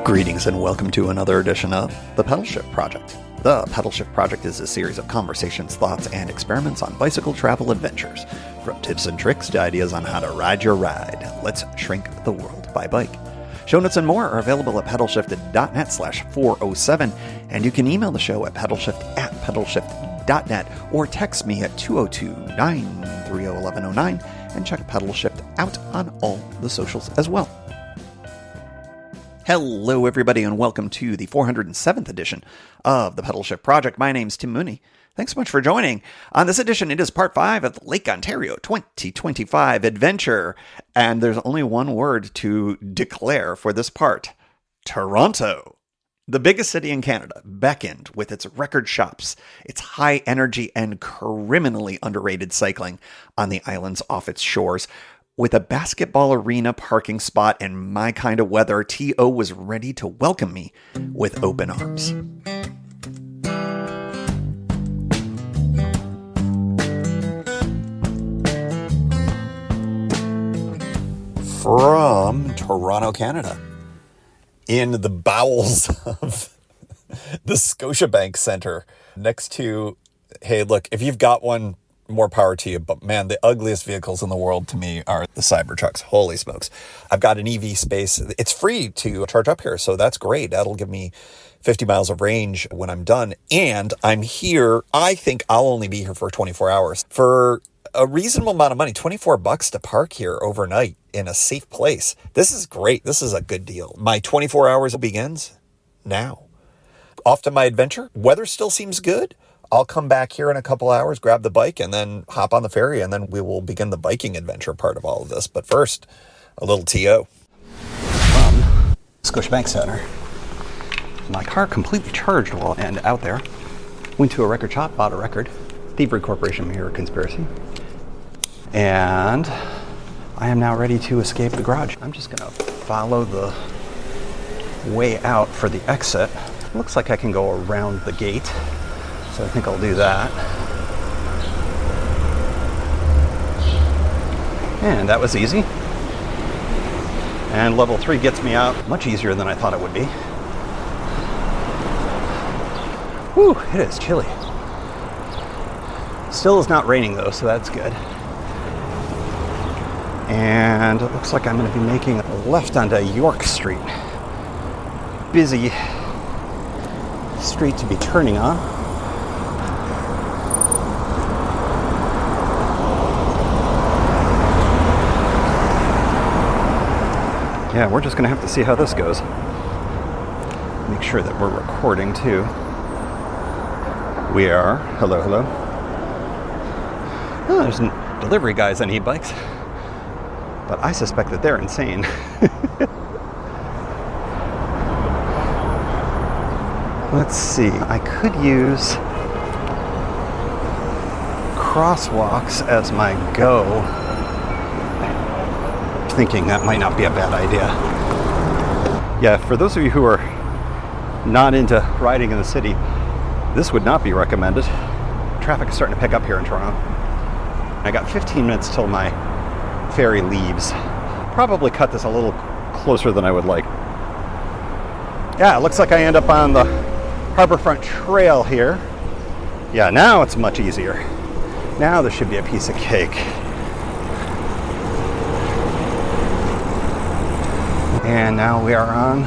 Greetings and welcome to another edition of The Pedal Shift Project. The Pedal Shift Project is a series of conversations, thoughts, and experiments on bicycle travel adventures. From tips and tricks to ideas on how to ride your ride, let's shrink the world by bike. Show notes and more are available at pedalshifted.net/407, and you can email the show at pedalshift@pedalshift.net or text me at 202-930-1109 and check Pedal Shift out on all the socials as well. Hello, everybody, and welcome to the 407th edition of the Pedal Shift Project. My name's Tim Mooney. Thanks so much for joining. On this edition, it is part 5 of the Lake Ontario 2025 adventure. And there's only one word to declare for this part: Toronto. The biggest city in Canada, beckoned with its record shops, its high energy and criminally underrated cycling on the islands off its shores. With a basketball arena parking spot and my kind of weather, TO was ready to welcome me with open arms. From Toronto, Canada, in the bowels of the Scotiabank Centre, next to, hey, look, if you've got one, more power to you, but man, the ugliest vehicles in the world to me are the Cybertrucks. Holy smokes. I've got an EV space. It's free to charge up here, so that's great. That'll give me 50 miles of range when I'm done. And I'm here, I think I'll only be here for 24 hours. For a reasonable amount of money, $24 to park here overnight in a safe place. This is great. This is a good deal. My 24 hours begins now. Off to my adventure. Weather still seems good. I'll come back here in a couple hours, grab the bike, and then hop on the ferry, and then we will begin the biking adventure part of all of this. But first, a little TO. From Scotiabank Centre. My car completely charged while and out there. Went to a record shop, bought a record. Thievery Corporation Mirror Conspiracy. And I am now ready to escape the garage. I'm just going to follow the way out for the exit. Looks like I can go around the gate. So I think I'll do that. And that was easy. And level 3 gets me out much easier than I thought it would be. Whew, it is chilly. Still is not raining though, so that's good. And it looks like I'm going to be making a left onto York Street. Busy street to be turning on. Yeah, we're just going to have to see how this goes. Make sure that we're recording too. We are. Hello, hello. Oh, there's delivery guys on e-bikes. But I suspect that they're insane. Let's see. I could use crosswalks as my go. Thinking that might not be a bad idea. Yeah, for those of you who are not into riding in the city, this would not be recommended. Traffic is starting to pick up here in Toronto. I got 15 minutes till my ferry leaves. Probably cut this a little closer than I would like. Yeah, it looks like I end up on the Harborfront Trail here. Yeah, now it's much easier. Now this should be a piece of cake. And now we are on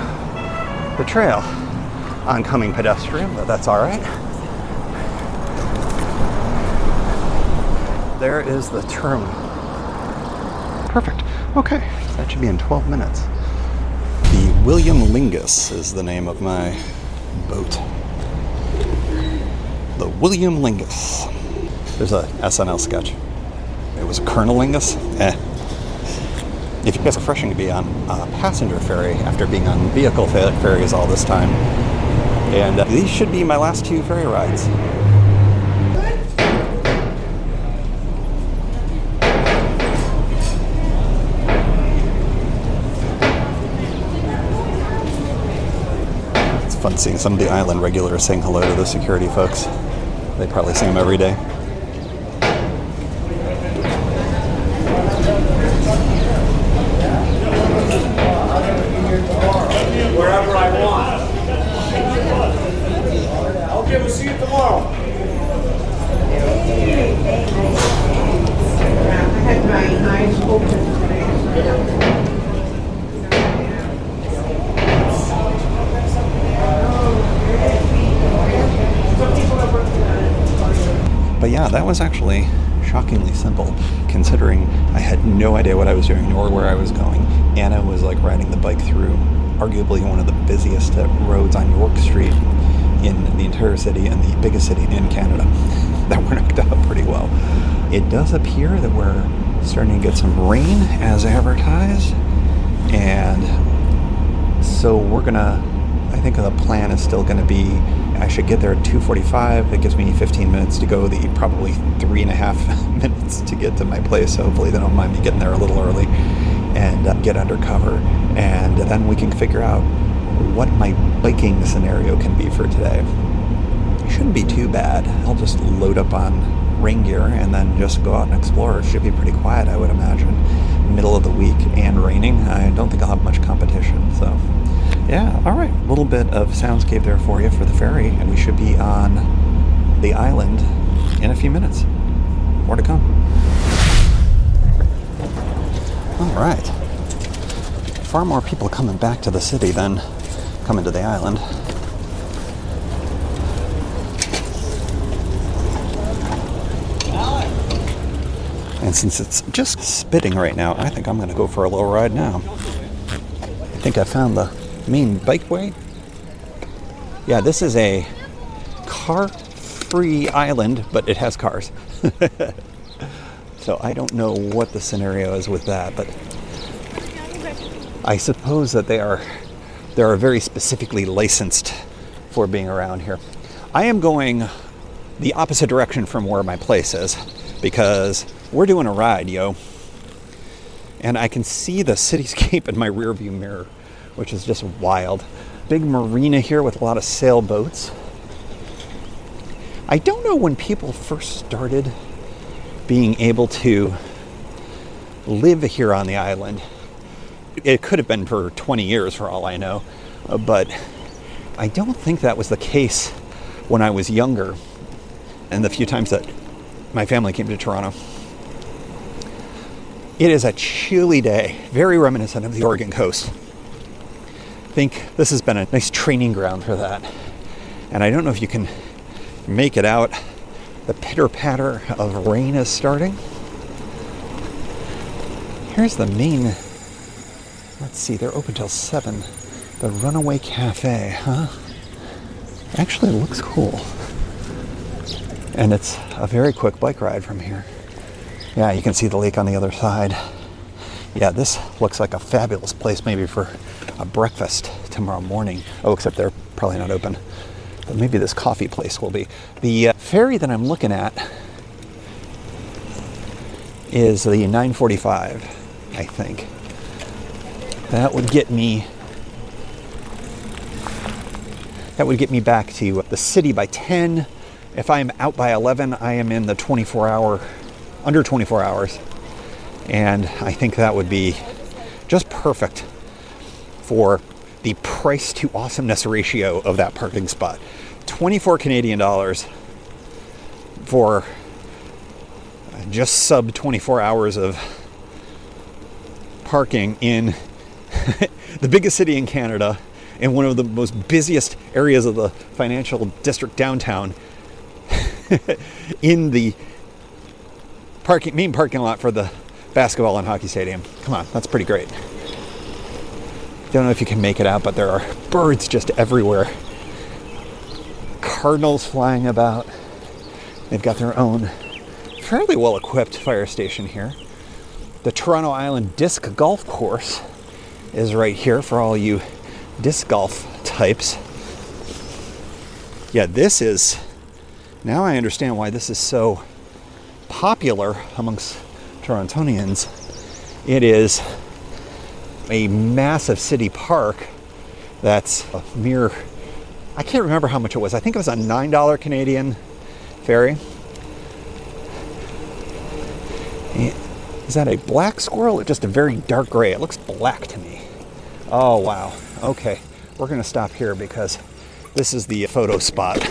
the trail. Oncoming pedestrian, but that's all right. There is the terminal. Perfect. Okay, that should be in 12 minutes. The William Lingus is the name of my boat. The William Lingus. There's a SNL sketch. It was Colonel Lingus? If you guys are refreshing to be on a passenger ferry after being on vehicle ferries all this time. And these should be my last 2 ferry rides. It's fun seeing some of the island regulars saying hello to the security folks. They probably see them every day. Wherever I Yeah, that was actually shockingly simple, considering I had no idea what I was doing nor where I was going. Anna was like riding the bike through arguably one of the busiest roads on York Street in the entire city and the biggest city in Canada. That worked out pretty well. It does appear that we're starting to get some rain as advertised, and so we're gonna, I think the plan is still gonna be, I should get there at 2:45. It gives me 15 minutes to go, the probably 3.5 minutes to get to my place. So hopefully they don't mind me getting there a little early and get under cover, and then we can figure out what my biking scenario can be for today. It shouldn't be too bad. I'll just load up on rain gear and then just go out and explore. It should be pretty quiet, I would imagine. Middle of the week and raining. I don't think I'll have much competition. So yeah, all right. A little bit of soundscape there for you for the ferry, and we should be on the island in a few minutes. More to come. All right. Far more people coming back to the city than coming to the island. And since it's just spitting right now, I think I'm going to go for a little ride now. I think I found the main bikeway. Yeah, this is a car-free island, but it has cars. So I don't know what the scenario is with that, but I suppose that they are very specifically licensed for being around here. I am going the opposite direction from where my place is, because we're doing a ride, yo. And I can see the cityscape in my rearview mirror, which is just wild. Big marina here with a lot of sailboats. I don't know when people first started being able to live here on the island. It could have been for 20 years for all I know, but I don't think that was the case when I was younger and the few times that my family came to Toronto. It is a chilly day, very reminiscent of the Oregon coast. I think this has been a nice training ground for that. And I don't know if you can make it out. The pitter-patter of rain is starting. Here's the main, let's see, they're open till 7. The Runaway Cafe, huh? Actually looks cool. And it's a very quick bike ride from here. Yeah, you can see the lake on the other side. Yeah, this looks like a fabulous place maybe for a breakfast tomorrow morning. Oh, except they're probably not open. But maybe this coffee place will be. The ferry that I'm looking at is the 9:45, I think. That would get me back to the city by 10. If I am out by 11, I am in the under 24 hours. And I think that would be just perfect for the price to awesomeness ratio of that parking spot. 24 Canadian dollars for just sub 24 hours of parking in the biggest city in Canada, in one of the most busiest areas of the financial district downtown, in the main parking lot for the basketball and hockey stadium. Come on, that's pretty great. Don't know if you can make it out, but there are birds just everywhere. Cardinals flying about. They've got their own fairly well-equipped fire station here. The Toronto Island Disc Golf Course is right here for all you disc golf types. Yeah, this is, now I understand why this is so popular amongst Torontonians. It is a massive city park that's a mere, I can't remember how much it was. I think it was a $9 Canadian ferry. Is that a black squirrel or just a very dark gray? It looks black to me. Oh, wow. Okay, we're gonna stop here because this is the photo spot.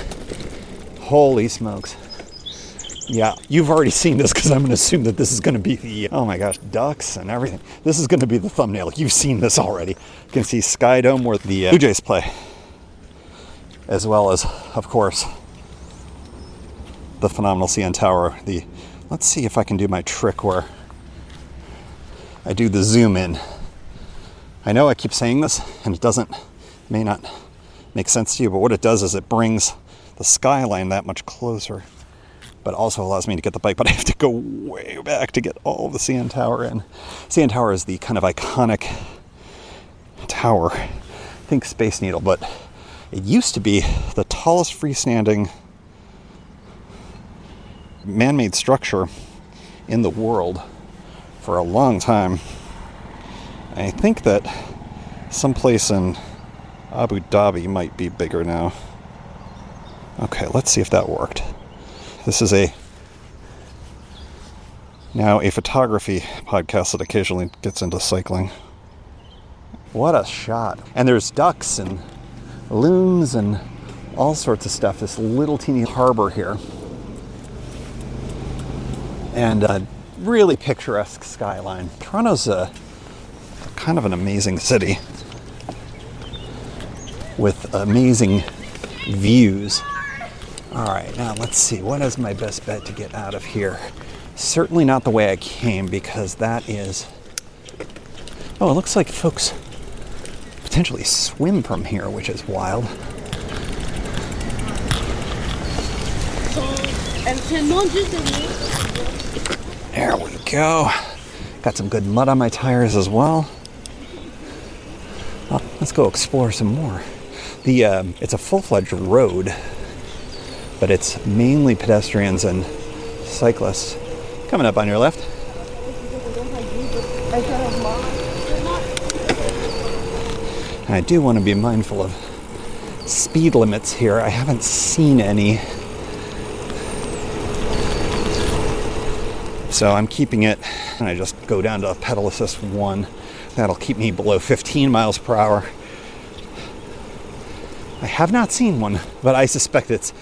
Holy smokes. Yeah, you've already seen this because I'm going to assume that this is going to be the, oh my gosh, ducks and everything. This is going to be the thumbnail. You've seen this already. You can see Sky Dome where the Blue Jays play, as well as, of course, the phenomenal CN Tower. Let's see if I can do my trick where I do the zoom in. I know I keep saying this, and it may not make sense to you, but what it does is it brings the skyline that much closer, but also allows me to get the bike, but I have to go way back to get all of the CN Tower in. CN Tower is the kind of iconic tower. Think Space Needle, but it used to be the tallest freestanding man-made structure in the world for a long time. I think that someplace in Abu Dhabi might be bigger now. Okay, let's see if that worked. This is now a photography podcast that occasionally gets into cycling. What a shot. And there's ducks and loons and all sorts of stuff. This little teeny harbor here. And a really picturesque skyline. Toronto's kind of an amazing city with amazing views. All right, now let's see. What is my best bet to get out of here? Certainly not the way I came, because that is... Oh, it looks like folks potentially swim from here, which is wild. There we go. Got some good mud on my tires as well. Well, let's go explore some more. It's a full-fledged road, but it's mainly pedestrians and cyclists. Coming up on your left. I do want to be mindful of speed limits here. I haven't seen any. So I'm keeping it, and I just go down to pedal assist 1. That'll keep me below 15 miles per hour. I have not seen one, but I suspect it's,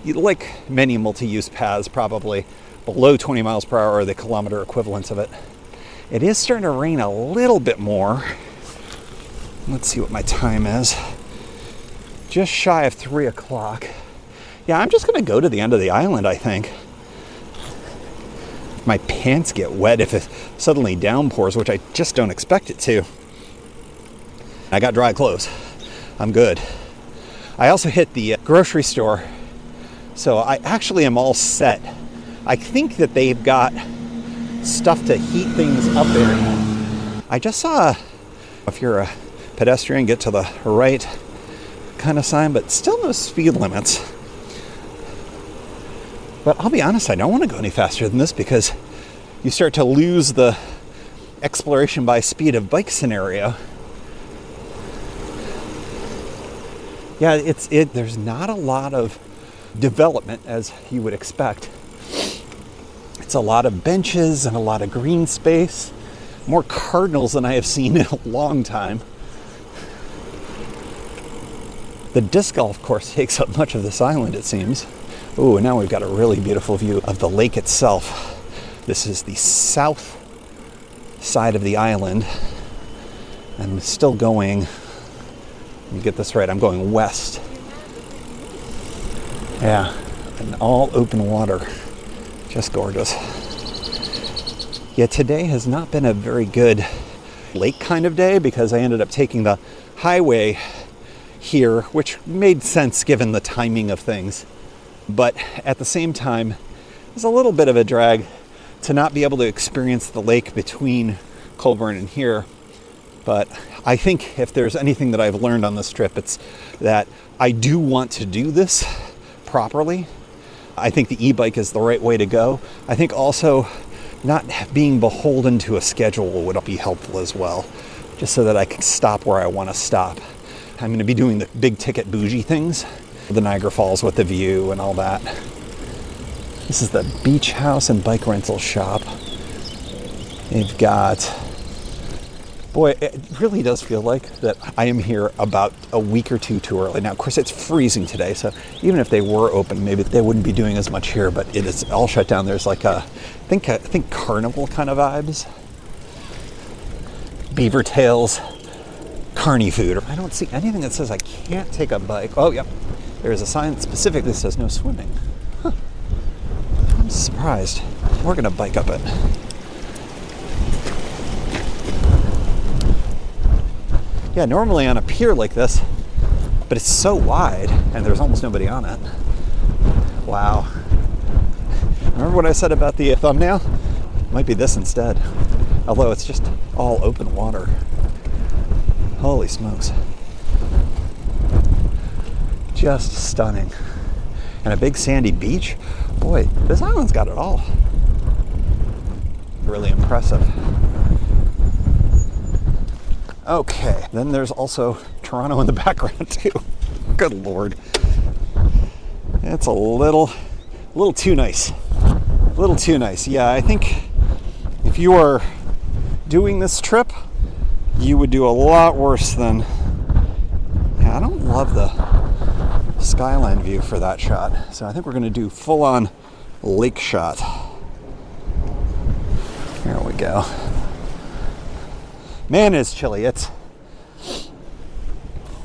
like many multi-use paths, probably below 20 miles per hour are the kilometer equivalents of it. It is starting to rain a little bit more. Let's see what my time is. Just shy of 3 o'clock. Yeah, I'm just going to go to the end of the island, I think. My pants get wet if it suddenly downpours, which I just don't expect it to. I got dry clothes. I'm good. I also hit the grocery store, so I actually am all set. I think that they've got stuff to heat things up in. I just saw, if you're a pedestrian, get to the right kind of sign, but still no speed limits. But I'll be honest, I don't want to go any faster than this, because you start to lose the exploration by speed of bike scenario. Yeah, there's not a lot of development as you would expect. It's a lot of benches and a lot of green space. More cardinals than I have seen in a long time. The disc golf course takes up much of this island, it seems. Ooh, and now we've got a really beautiful view of the lake itself. This is the south side of the island. I'm still going, let me get this right, I'm going west. Yeah, and all open water. Just gorgeous. Yeah, today has not been a very good lake kind of day, because I ended up taking the highway here, which made sense given the timing of things. But at the same time, it's a little bit of a drag to not be able to experience the lake between Colburn and here. But I think if there's anything that I've learned on this trip, it's that I do want to do this properly. I think the e-bike is the right way to go. I think also not being beholden to a schedule would be helpful as well, just so that I can stop where I want to stop. I'm going to be doing the big ticket bougie things, the Niagara Falls with the view and all that. This is the beach house and bike rental shop. They've got, boy, it really does feel like that I am here about a week or two too early. Now, of course, it's freezing today, so even if they were open, maybe they wouldn't be doing as much here, but it is all shut down. There's like I think carnival kind of vibes. Beaver tails, carny food. I don't see anything that says I can't take a bike. Oh, yep. There's a sign that specifically says no swimming. Huh. surprised. We're gonna bike up it. Yeah, normally on a pier like this, but it's so wide and there's almost nobody on it. Wow. Remember what I said about the thumbnail? Might be this instead. Although it's just all open water. Holy smokes. Just stunning. And a big sandy beach. Boy, this island's got it all. Really impressive. Okay, then there's also Toronto in the background too. Good Lord. It's a little too nice. A little too nice. Yeah, I think if you are doing this trip, you would do a lot worse than... Yeah, I don't love the skyline view for that shot. So I think we're going to do full-on lake shot. Here we go. Man, it's chilly. It's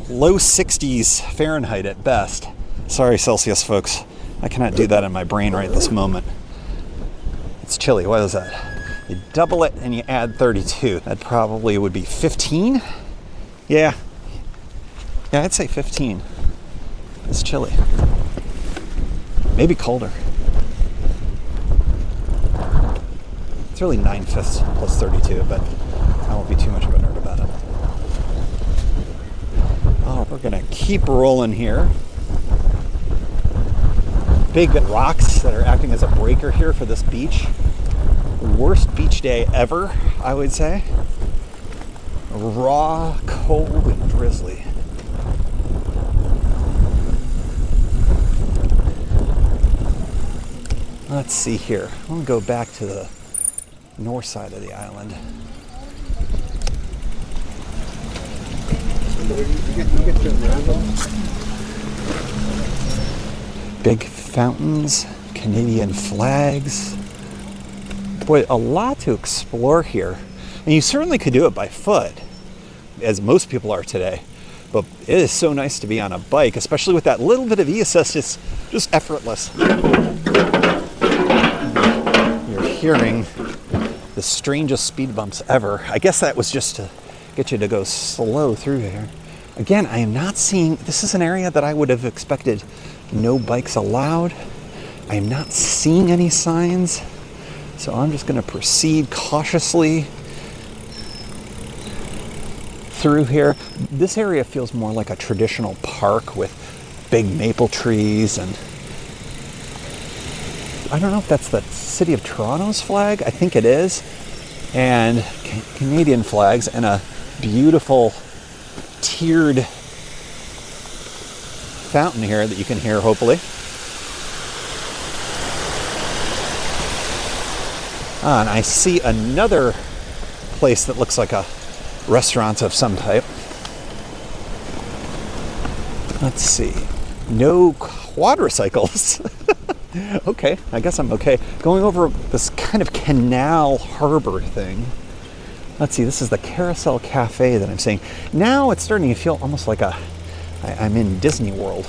low 60s Fahrenheit at best. Sorry, Celsius, folks. I cannot do that in my brain right this moment. It's chilly. What is that? You double it and you add 32. That probably would be 15? Yeah. Yeah, I'd say 15. It's chilly. Maybe colder. It's really 9/5 plus 32, but I won't be too much of a nerd about it. Oh, we're gonna keep rolling here. Big rocks that are acting as a breaker here for this beach. Worst beach day ever, I would say. Raw, cold, and drizzly. Let's see here. I'm gonna go back to the north side of the island. Big fountains, Canadian flags. Boy, a lot to explore here. And you certainly could do it by foot, as most people are today. But it is so nice to be on a bike, especially with that little bit of e-assist. It's just effortless. You're hearing the strangest speed bumps ever. I guess that was just to get you to go slow through here. Again, I am not seeing, this is an area that I would have expected no bikes allowed. I am not seeing any signs, so I'm just going to proceed cautiously through here. This area feels more like a traditional park with big maple trees, and I don't know if that's the City of Toronto's flag. I think it is. And Canadian flags and a beautiful tiered fountain here that you can hear, hopefully. And I see another place that looks like a restaurant of some type. Let's see. No quadricycles. Okay, I guess I'm okay. Going over this kind of canal harbor thing. Let's see, this is the Carousel Cafe that I'm seeing. Now it's starting to feel almost like I'm in Disney World,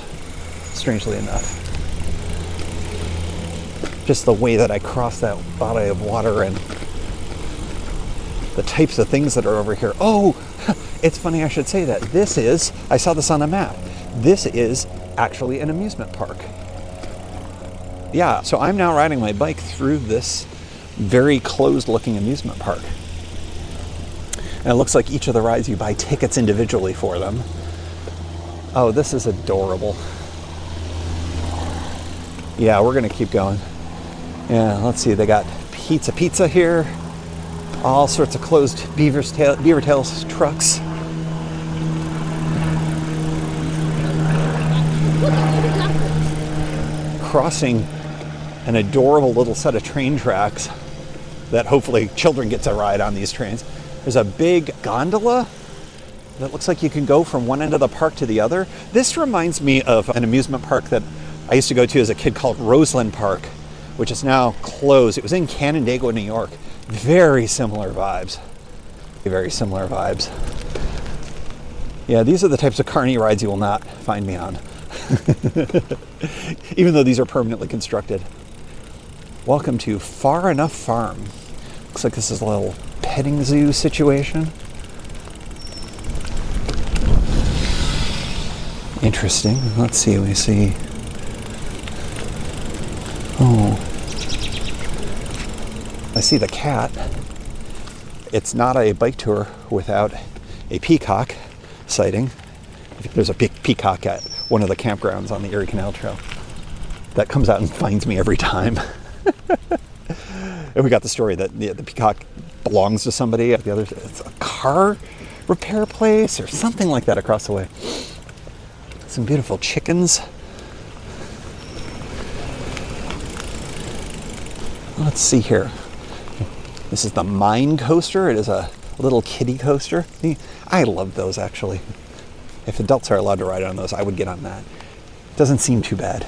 strangely enough. Just the way that I cross that body of water and the types of things that are over here. Oh, it's funny I should say that. I saw this on a map. This is actually an amusement park. Yeah, so I'm now riding my bike through this very closed-looking amusement park. And it looks like each of the rides you buy tickets individually for them. Oh, this is adorable. Yeah, we're gonna keep going. Yeah, let's see, they got pizza here. All sorts of closed beaver tails trucks. Crossing an adorable little set of train tracks that hopefully children get to ride on these trains. There's a big gondola that looks like you can go from one end of the park to the other. This reminds me of an amusement park that I used to go to as a kid called Roseland Park, which is now closed. It was in Canandaigua, New York. Very similar vibes. Very similar vibes. Yeah, these are the types of carny rides you will not find me on. Even though these are permanently constructed. Welcome to Far Enough Farm. Looks like this is a little petting zoo situation. Interesting. Let's see. We see. Oh. I see the cat. It's not a bike tour without a peacock sighting. I think there's a big peacock at one of the campgrounds on the Erie Canal Trail that comes out and finds me every time. And we got the story that the peacock belongs to somebody. The other, it's a car repair place or something like that across the way. Some beautiful chickens. Let's see here. This is the Mine Coaster. It is a little kiddie coaster. I love those, actually. If adults are allowed to ride on those, I would get on that. Doesn't seem too bad.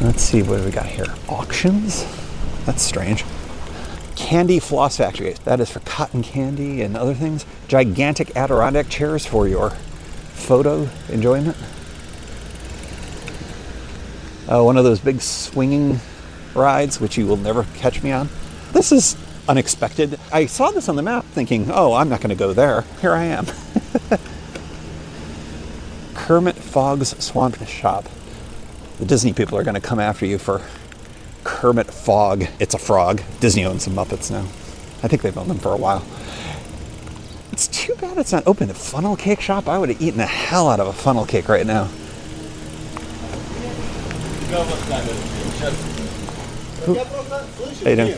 Let's see, what do we got here? Auctions? That's strange. Candy Floss Factory. That is for cotton candy and other things. Gigantic Adirondack chairs for your photo enjoyment. One of those big swinging rides, which you will never catch me on. This is unexpected. I saw this on the map thinking, oh, I'm not going to go there. Here I am. Kermit Fogg's Swamp Shop. The Disney people are going to come after you for Kermit Fogg. It's a frog. Disney owns the Muppets now. I think they've owned them for a while. It's too bad it's not open. The funnel cake shop, I would have eaten the hell out of a funnel cake right now. How you doing?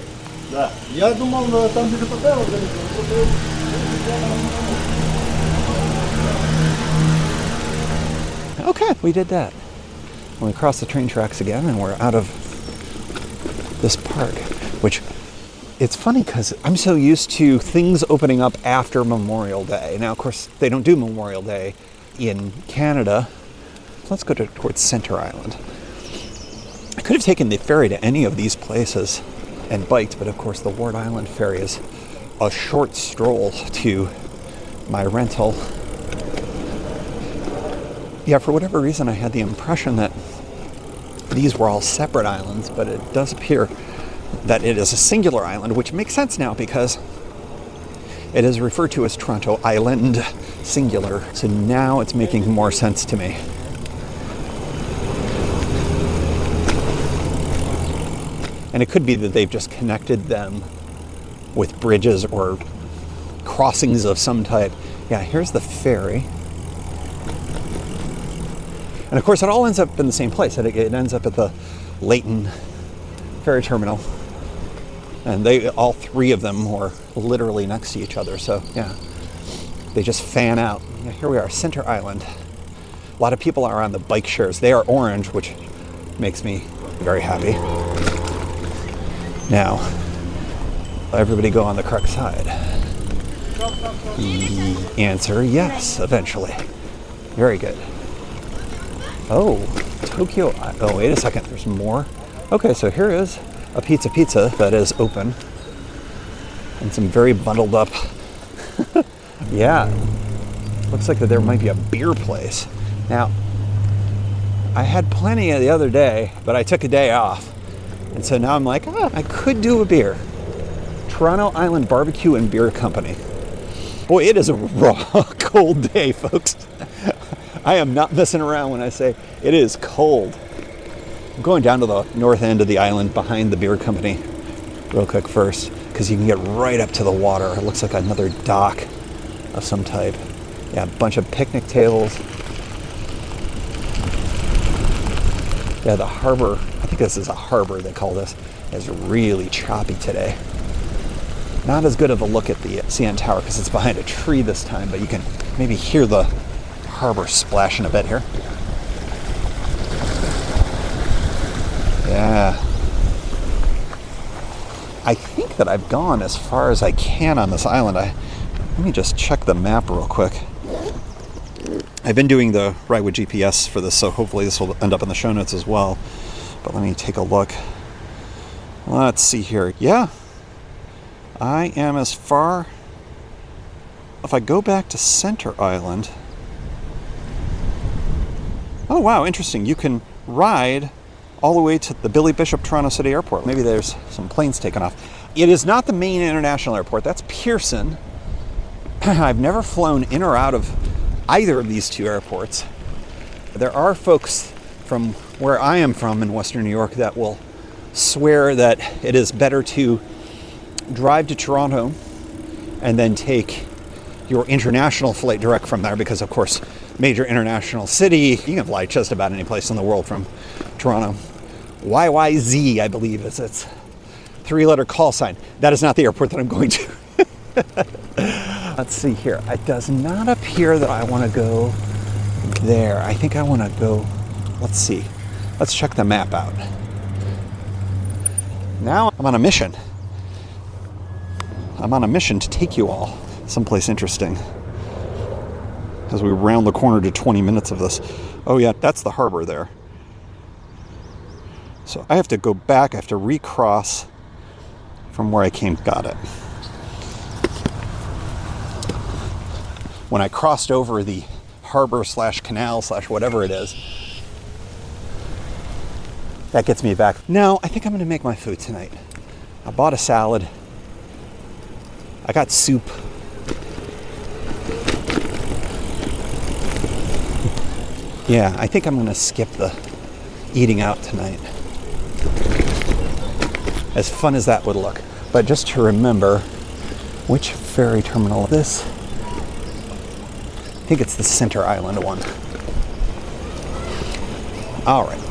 Okay, we did that. We crossed the train tracks again and we're out of this park, which it's funny because I'm so used to things opening up after Memorial Day. Now, of course, they don't do Memorial Day in Canada. Let's go towards Center Island. I could have taken the ferry to any of these places and biked, but of course the Ward Island ferry is a short stroll to my rental. Yeah, for whatever reason, I had the impression that these were all separate islands, but it does appear that it is a singular island, which makes sense now because it is referred to as Toronto Island, singular. So now it's making more sense to me. And it could be that they've just connected them with bridges or crossings of some type. Yeah, here's the ferry. And of course, it all ends up in the same place. It ends up at the Layton ferry terminal. And all three of them were literally next to each other. So yeah, they just fan out. Yeah, here we are, Center Island. A lot of people are on the bike shares. They are orange, which makes me very happy. Now, everybody go on the correct side. The answer, yes, eventually. Very good. Oh, Tokyo. Oh, wait a second. There's more. Okay, so here is a pizza that is open. And some very bundled up. Yeah. Looks like that there might be a beer place. Now, I had plenty the other day, but I took a day off. And so now I'm like, I could do a beer. Toronto Island Barbecue and Beer Company. Boy, it is a raw, cold day, folks. I am not messing around when I say it is cold. I'm going down to the north end of the island behind the beer company real quick first, because you can get right up to the water. It looks like another dock of some type. Yeah, a bunch of picnic tables. Yeah, the harbor, I think this is a harbor they call this, is really choppy today. Not as good of a look at the CN Tower because it's behind a tree this time, but you can maybe hear the harbor splashing a bit here. Yeah. I think that I've gone as far as I can on this island. Let me just check the map real quick. I've been doing the ride with GPS for this, so hopefully this will end up in the show notes as well. But let me take a look. Let's see here. Yeah. I am as far... If I go back to Center Island... Oh, wow, interesting. You can ride all the way to the Billy Bishop Toronto City Airport. Maybe there's some planes taking off. It is not the main international airport. That's Pearson. I've never flown in or out of either of these two airports. There are folks from where I am from in Western New York that will swear that it is better to drive to Toronto and then take your international flight direct from there, because of course, major international city, you can fly just about any place in the world from Toronto. YYZ, I believe, is its 3-letter call sign. That is not the airport that I'm going to. Let's see here. It does not appear that I want to go there. I think I want to go, let's see. Let's check the map out. Now I'm on a mission. I'm on a mission to take you all someplace interesting as we round the corner to 20 minutes of this. Oh yeah, that's the harbor there. So I have to go back. I have to recross from where I came. Got it. When I crossed over the harbor / canal / whatever it is, that gets me back. Now, I think I'm going to make my food tonight. I bought a salad. I got soup. Yeah, I think I'm going to skip the eating out tonight. As fun as that would look. But just to remember, which ferry terminal this? I think it's the Center Island one. All right.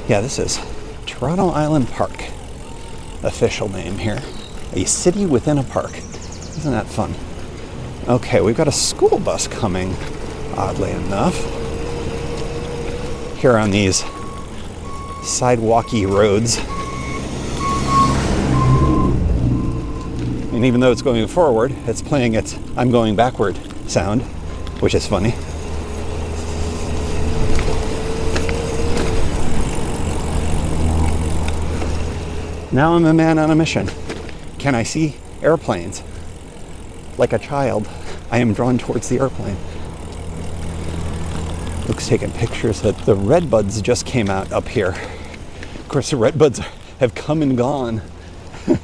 Yeah, this is Toronto Island Park. Official name here. A city within a park. Isn't that fun? Okay, we've got a school bus coming, oddly enough. Here on these sidewalky roads. And even though it's going forward, it's playing its I'm going backward sound, which is funny. Now I'm a man on a mission. Can I see airplanes? Like a child, I am drawn towards the airplane. Luke's taking pictures. That the redbuds just came out up here. Of course, the redbuds have come and gone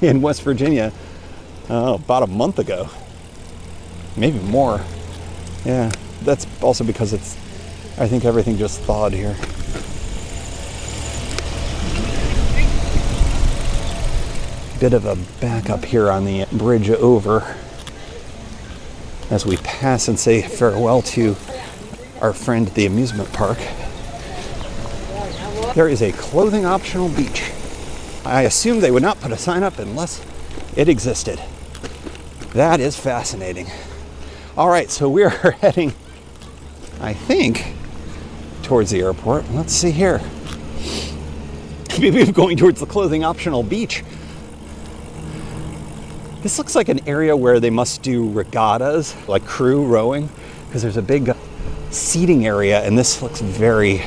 in West Virginia about a month ago. Maybe more. Yeah, that's also because I think everything just thawed here. Bit of a backup here on the bridge over as we pass and say farewell to our friend at the amusement park. There is a clothing optional beach. I assumed they would not put a sign up unless it existed. That is fascinating. All right, so we are heading, I think, towards the airport. Let's see here. Maybe I'm going towards the clothing optional beach. This looks like an area where they must do regattas, like crew rowing, because there's a big seating area, and this looks very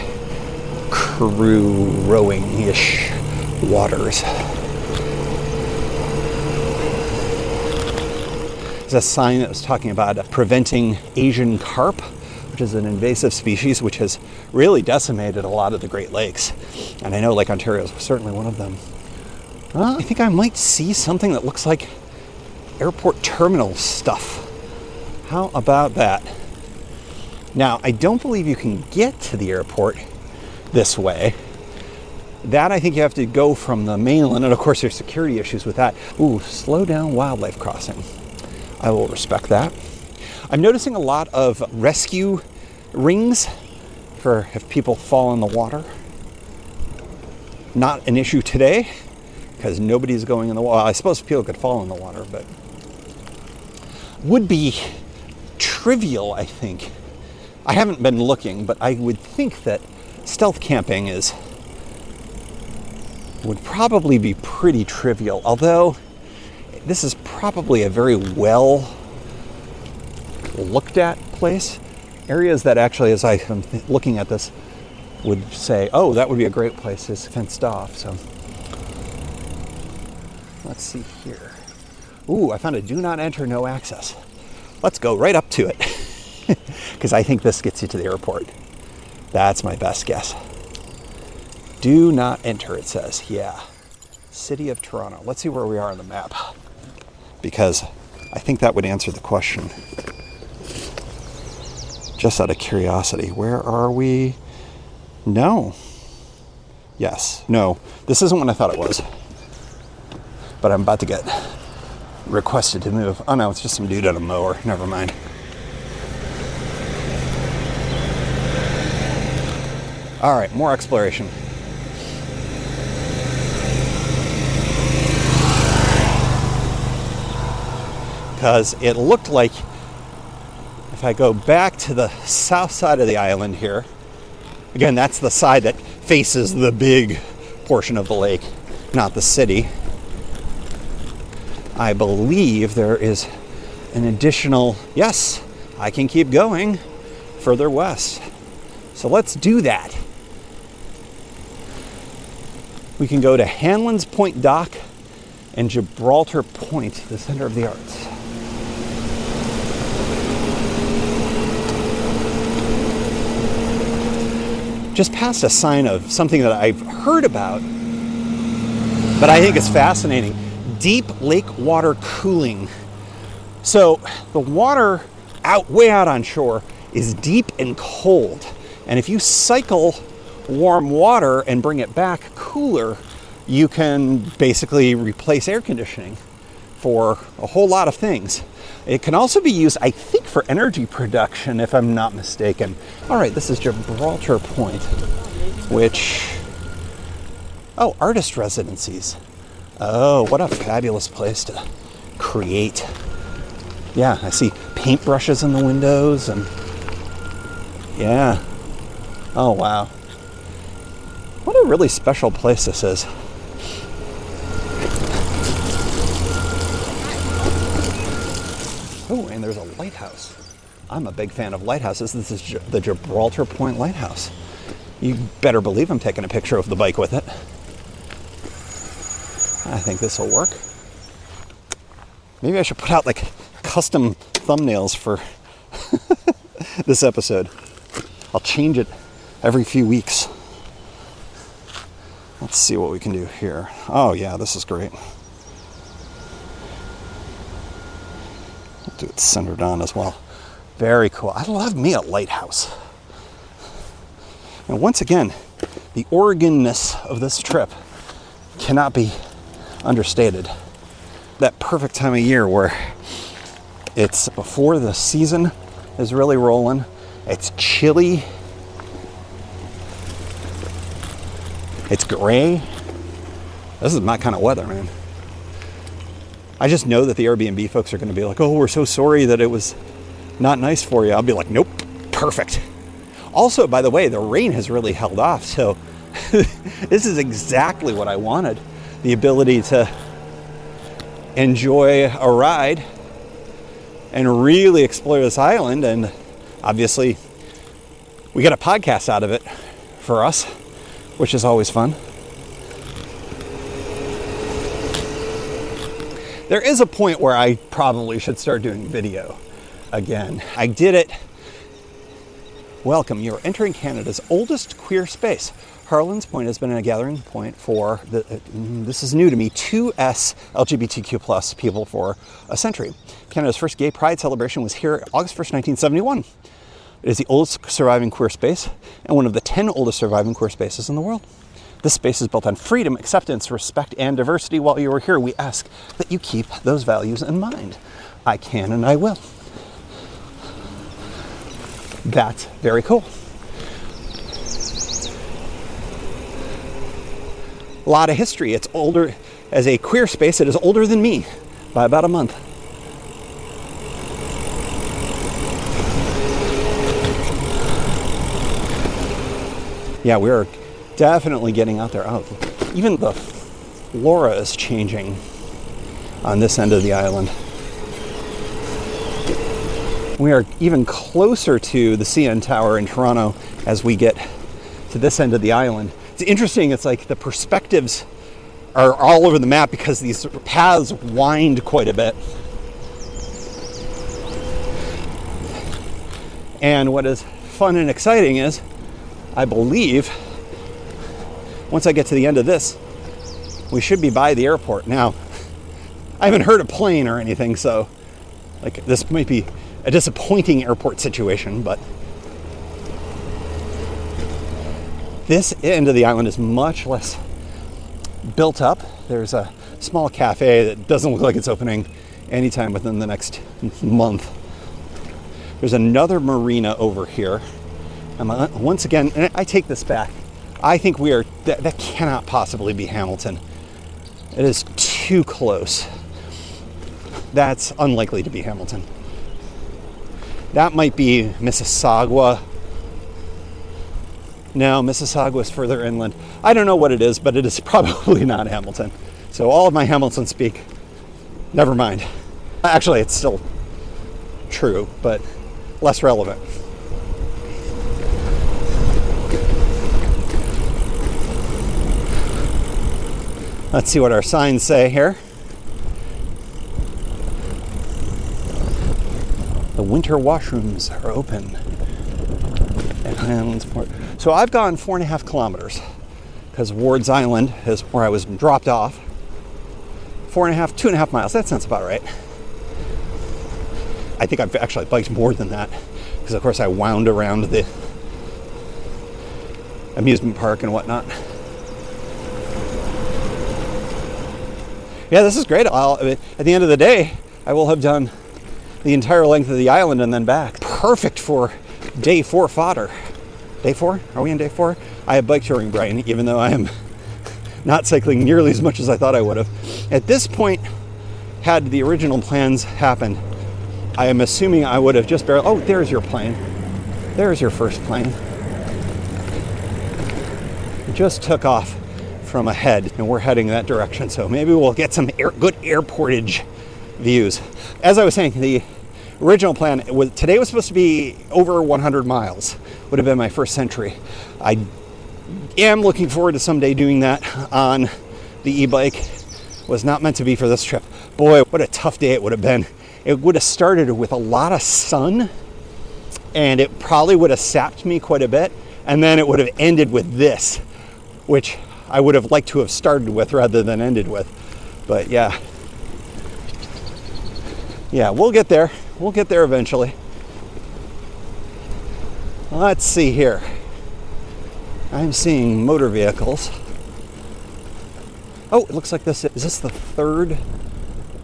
crew rowing-ish waters. There's a sign that was talking about preventing Asian carp, which is an invasive species which has really decimated a lot of the Great Lakes. And I know Lake Ontario is certainly one of them. I think I might see something that looks like airport terminal stuff. How about that? Now, I don't believe you can get to the airport this way. That I think you have to go from the mainland, and of course there's security issues with that. Ooh, slow down wildlife crossing. I will respect that. I'm noticing a lot of rescue rings for if people fall in the water. Not an issue today, because nobody's going in the water. Well, I suppose people could fall in the water, but would be trivial, I think. I haven't been looking, but I would think that stealth camping would probably be pretty trivial, although this is probably a very well looked at place. Areas that actually, as I'm looking at this, would say, oh, that would be a great place, is fenced off. So Let's see here. Ooh, I found a do not enter, no access. Let's go right up to it. Because I think this gets you to the airport. That's my best guess. Do not enter, it says. Yeah. City of Toronto. Let's see where we are on the map. Because I think that would answer the question. Just out of curiosity, where are we? No. Yes. No. This isn't what I thought it was. But I'm about to get requested to move. Oh no, it's just some dude on a mower. Never mind. All right, more exploration. Because it looked like if I go back to the south side of the island here, again, that's the side that faces the big portion of the lake, not the city. I believe there is an additional, yes, I can keep going further west. So let's do that. We can go to Hanlan's Point Dock and Gibraltar Point, the center of the arts. Just passed a sign of something that I've heard about, but I think it's fascinating. Deep lake water cooling. So the water way out on shore is deep and cold. And if you cycle warm water and bring it back cooler, you can basically replace air conditioning for a whole lot of things. It can also be used, I think, for energy production, if I'm not mistaken. All right, this is Gibraltar Point, which, oh, artist residencies. Oh, what a fabulous place to create. Yeah, I see paintbrushes in the windows and yeah. Oh, wow. What a really special place this is. Oh, and there's a lighthouse. I'm a big fan of lighthouses. This is the Gibraltar Point Lighthouse. You better believe I'm taking a picture of the bike with it. I think this will work. Maybe I should put out like custom thumbnails for this episode. I'll change it every few weeks. Let's see what we can do here. Oh yeah, this is great. We'll do it centered on as well. Very cool. I love me a lighthouse. And once again, the Oregon-ness of this trip cannot be understated. That perfect time of year where it's before the season is really rolling. It's chilly. It's gray. This is my kind of weather, man. I just know that the Airbnb folks are going to be like, oh, we're so sorry that it was not nice for you. I'll be like, nope, perfect. Also, by the way, the rain has really held off. So this is exactly what I wanted. The ability to enjoy a ride and really explore this island. And obviously, we get a podcast out of it for us, which is always fun. There is a point where I probably should start doing video again. I did it. Welcome, you're entering Canada's oldest queer space. Harlan's Point has been a gathering point for, this is new to me, 2S LGBTQ plus people for a century. Canada's first gay pride celebration was here August 1st, 1971. It is the oldest surviving queer space and one of the 10 oldest surviving queer spaces in the world. This space is built on freedom, acceptance, respect, and diversity. While you are here, we ask that you keep those values in mind. I can and I will. That's very cool. A lot of history. It's older, as a queer space, it is older than me by about a month. Yeah, we're definitely getting out there. Oh, even the flora is changing on this end of the island. We are even closer to the CN Tower in Toronto as we get to this end of the island. It's interesting, it's like the perspectives are all over the map because these paths wind quite a bit. And what is fun and exciting is, I believe, once I get to the end of this, we should be by the airport. Now, I haven't heard a plane or anything, so like this might be a disappointing airport situation, but this end of the island is much less built up. There's a small cafe that doesn't look like it's opening anytime within the next month. There's another marina over here. And once again, and I take this back. I think that cannot possibly be Hamilton. It is too close. That's unlikely to be Hamilton. That might be Mississauga. No, Mississauga is further inland. I don't know what it is, but it is probably not Hamilton. So all of my Hamilton speak, never mind. Actually, it's still true, but less relevant. Let's see what our signs say here. The winter washrooms are open at Highlands Port. So I've gone 4.5 kilometers because Ward's Island is where I was dropped off. 2.5 miles. That sounds about right. I think I've actually biked more than that because, of course, I wound around the amusement park and whatnot. Yeah, this is great. At the end of the day, I will have done the entire length of the island and then back. Perfect for day 4 fodder. Day 4? Are we on day 4? I have bike touring brain, even though I am not cycling nearly as much as I thought I would have. At this point, had the original plans happened, I am assuming I would have just barely... Oh, there's your plane. There's your first plane. It just took off from ahead, and we're heading that direction. So maybe we'll get some good airportage views. As I was saying, the original plan was today was supposed to be over 100 miles. Would have been my first century. I am looking forward to someday doing that on the e-bike. Was not meant to be for this trip. Boy, what a tough day it would have been. It would have started with a lot of sun, and it probably would have sapped me quite a bit, and then it would have ended with this, which I would have liked to have started with rather than ended with. But yeah, we'll get there. We'll get there eventually. Let's see here. I'm seeing motor vehicles. Oh, it looks like is this the third?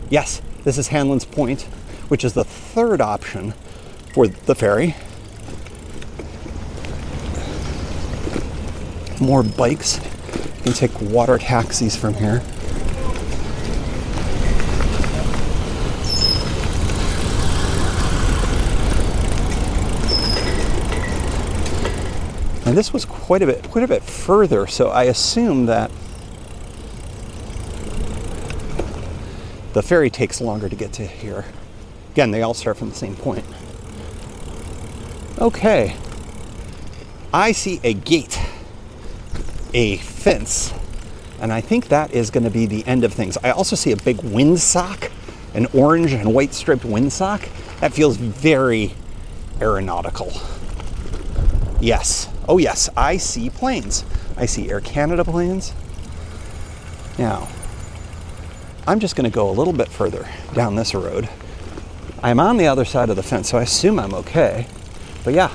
Yes, this is Hanlon's Point, which is the third option for the ferry. More bikes. You can take water taxis from here. And this was quite a bit further, so I assume that the ferry takes longer to get to here. Again, they all start from the same point. Okay. I see a gate, a fence, and I think that is going to be the end of things. I also see a big windsock, an orange and white striped windsock. That feels very aeronautical. Yes. Oh yes, I see planes. I see Air Canada planes. Now, I'm just going to go a little bit further down this road. I'm on the other side of the fence, so I assume I'm okay. But yeah,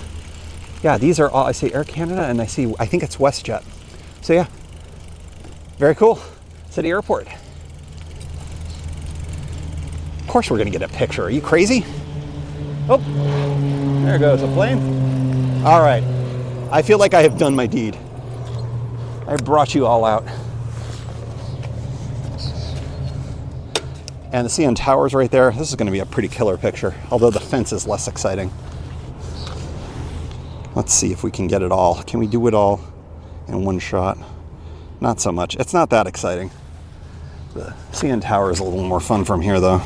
these are all, I see Air Canada and I think it's WestJet. So yeah, very cool. City Airport. Of course we're going to get a picture. Are you crazy? Oh, there goes a plane. All right. I feel like I have done my deed. I brought you all out. And the CN Tower's right there. This is going to be a pretty killer picture, although the fence is less exciting. Let's see if we can get it all. Can we do it all in one shot? Not so much. It's not that exciting. The CN Tower is a little more fun from here, though.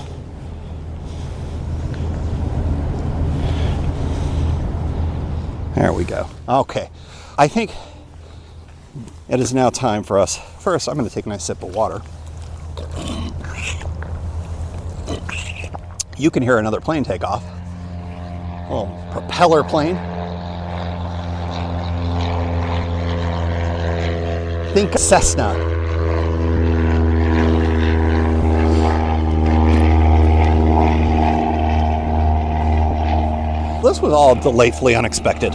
There we go. Okay. I think It is now time for us. First, I'm going to take a nice sip of water. You can hear another plane take off. A little propeller plane. Think Cessna. This was all delightfully unexpected.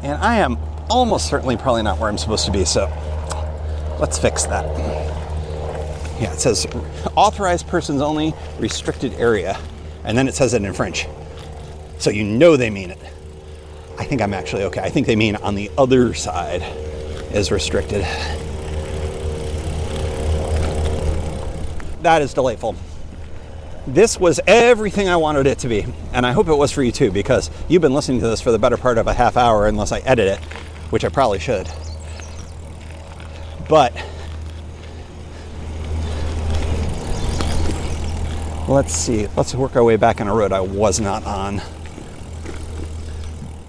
And I am almost certainly probably not where I'm supposed to be, so let's fix that. Yeah, it says authorized persons only, restricted area, and then it says it in French. So you know they mean it. I think I'm actually okay. I think they mean on the other side is restricted. That is delightful. This was everything I wanted it to be, and I hope it was for you too, because you've been listening to this for the better part of a half hour unless I edit it, which I probably should. But let's see. Let's work our way back on a road I was not on.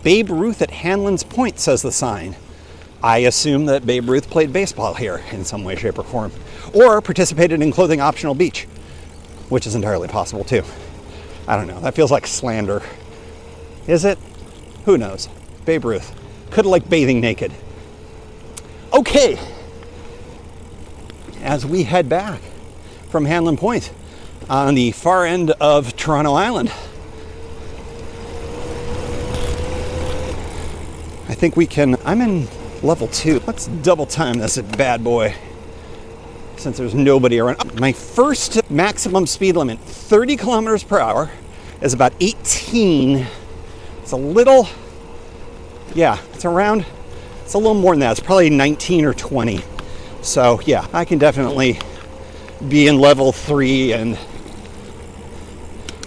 Babe Ruth at Hanlon's Point, says the sign. I assume that Babe Ruth played baseball here in some way, shape, or form, or participated in Clothing Optional Beach, which is entirely possible too. I don't know. That feels like slander. Is it? Who knows? Babe Ruth. Could have liked bathing naked. Okay. As we head back from Hanlon Point on the far end of Toronto Island, I think we can, I'm in level 2. Let's double time this bad boy since there's nobody around. My first maximum speed limit, 30 kilometers per hour, is about 18. It's a little, yeah, it's a little more than that. It's probably 19 or 20. So yeah, I can definitely be in level 3, and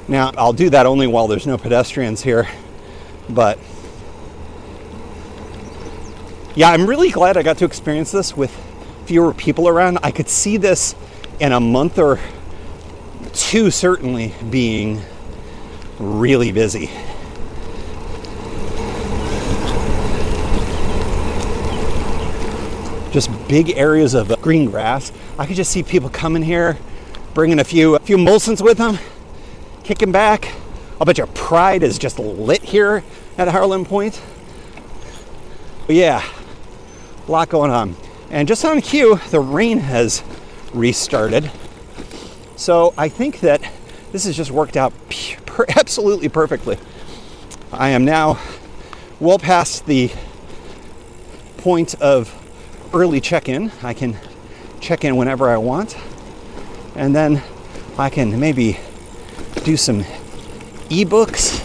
now I'll do that only while there's no pedestrians here. But yeah, I'm really glad I got to experience this with fewer people around. I could see this in a month or 2 certainly being really busy. Just big areas of green grass. I could just see people coming here, bringing a few Molsons with them, kicking back. I'll bet your Pride is just lit here at Harlan Point. But yeah, a lot going on. And just on cue, the rain has restarted. So I think that this has just worked out absolutely perfectly. I am now well past the point of early check-in. I can check in whenever I want. And then I can maybe do some ebooks,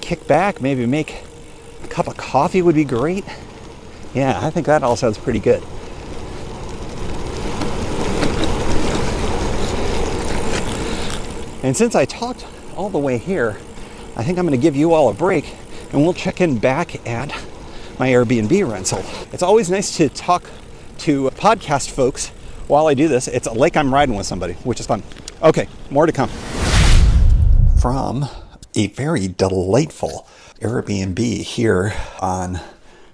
kick back, maybe make a cup of coffee would be great. Yeah, I think that all sounds pretty good. And since I talked all the way here, I think I'm going to give you all a break, and we'll check in back at my Airbnb rental. It's always nice to talk to podcast folks while I do this. It's like I'm riding with somebody, which is fun. Okay, more to come. From a very delightful Airbnb here on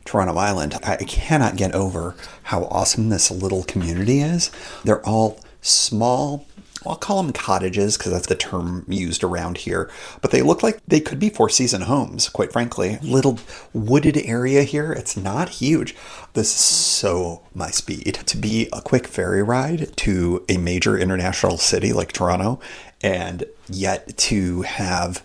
Toronto Island, I cannot get over how awesome this little community is. They're all small, I'll call them cottages because that's the term used around here, but they look like they could be four-season homes, quite frankly. Little wooded area here. It's not huge. This is so my speed. To be a quick ferry ride to a major international city like Toronto, and yet to have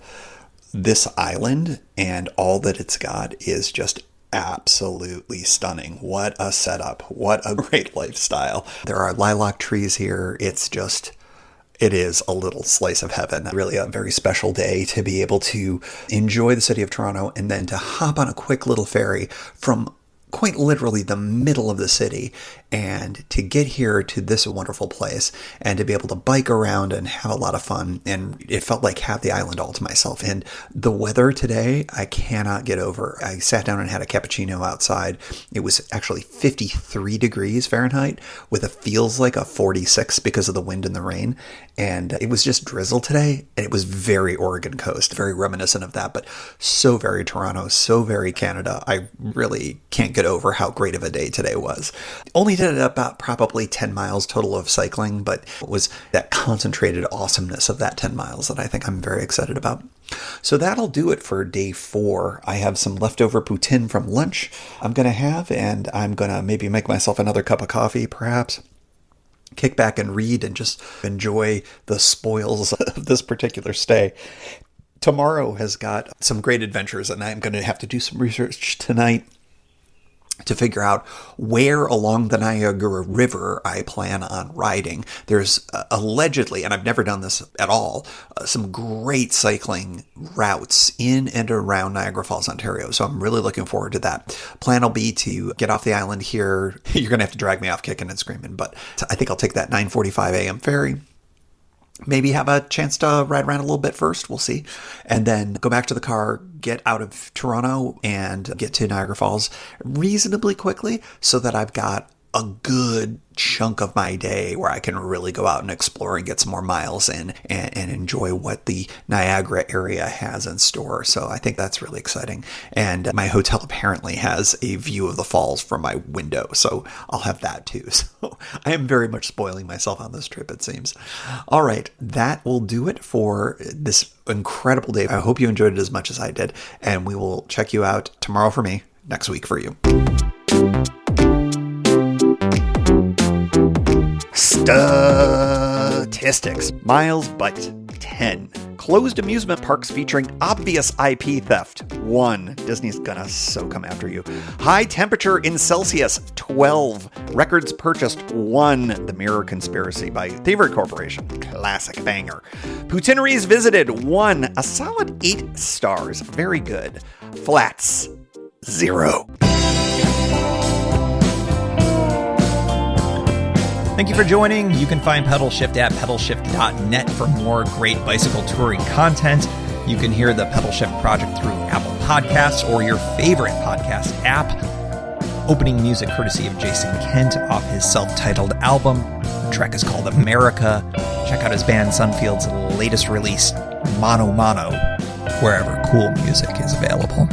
this island and all that it's got is just absolutely stunning. What a setup. What a great lifestyle. There are lilac trees here. It is a little slice of heaven. Really a very special day to be able to enjoy the city of Toronto and then to hop on a quick little ferry from quite literally the middle of the city And to get here to this wonderful place and to be able to bike around and have a lot of fun. And it felt like have the island all to myself. And the weather today, I cannot get over. I sat down and had a cappuccino outside. It was actually 53 degrees Fahrenheit with a feels like a 46 because of the wind and the rain. And it was just drizzle today. And it was very Oregon coast, very reminiscent of that, but so very Toronto, so very Canada. I really can't get over how great of a day today was. Only did about probably 10 miles total of cycling, but it was that concentrated awesomeness of that 10 miles that I think I'm very excited about. So that'll do it for day 4. I have some leftover poutine from lunch I'm going to have, and I'm going to maybe make myself another cup of coffee, perhaps. Kick back and read and just enjoy the spoils of this particular stay. Tomorrow has got some great adventures, and I'm going to have to do some research tonight to figure out where along the Niagara River I plan on riding. There's allegedly, and I've never done this at all, some great cycling routes in and around Niagara Falls, Ontario. So I'm really looking forward to that. Plan will be to get off the island here. You're going to have to drag me off kicking and screaming, but I think I'll take that 9:45 a.m. ferry. Maybe have a chance to ride around a little bit first. We'll see. And then go back to the car, get out of Toronto and get to Niagara Falls reasonably quickly so that I've got a good chunk of my day where I can really go out and explore and get some more miles in and enjoy what the Niagara area has in store. So I think that's really exciting. And my hotel apparently has a view of the falls from my window, so I'll have that too. So I am very much spoiling myself on this trip, it seems. All right, that will do it for this incredible day. I hope you enjoyed it as much as I did, and we will check you out tomorrow for me, next week for you. Statistics. Miles biked, 10. Closed amusement parks featuring obvious IP theft, 1. Disney's gonna so come after you. High temperature in Celsius, 12. Records purchased, 1. The Mirror Conspiracy by Thievery Corporation, classic banger. Poutineries visited, 1. A solid 8 stars, very good. Flats, 0. Thank you for joining. You can find Pedal Shift at pedalshift.net for more great bicycle touring content. You can hear the Pedal Shift project through Apple Podcasts or your favorite podcast app. Opening music courtesy of Jason Kent off his self-titled album. The track is called America. Check out his band Sunfield's latest release, Mono Mono, wherever cool music is available.